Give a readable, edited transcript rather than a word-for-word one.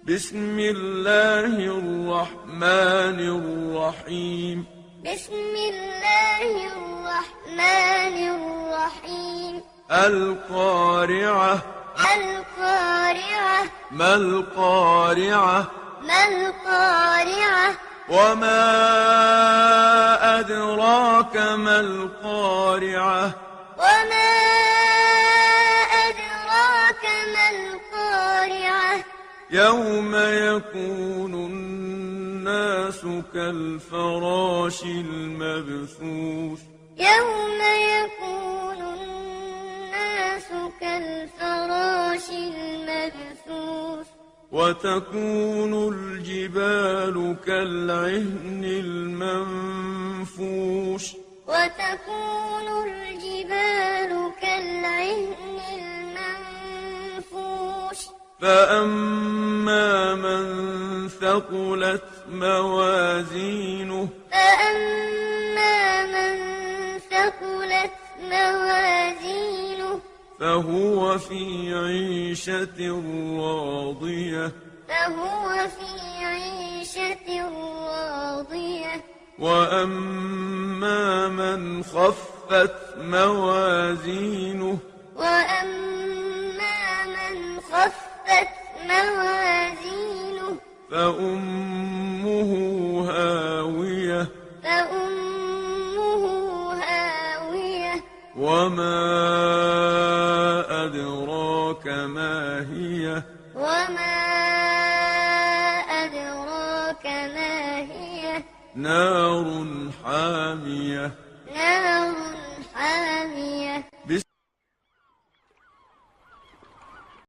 بسم الله الرحمن الرحيم. بسم الله الرحمن الرحيم. القارعة. القارعة. ما القارعة؟ ما القارعة؟ وما أدراك ما القارعة؟ وما أدراك ما القارعة؟ يوم يكون الناس كالفراش المبثوث. يوم يكون الناس كالفراش المبثوث. وتكون الجبال كالعهن المنفوش. وتكون الجبال كالعهن المنفوش. فأما من ثقلت موازينه. فأما من ثقلت موازينه. فهو في عيشة راضية. فهو في عيشة راضية. وأما من خفت موازينه. وأما من خفت موازينه. فأمه هاوية. فأمه هاوية. وما أدراك ما هي. وما أدراك ما هي. نار حامية.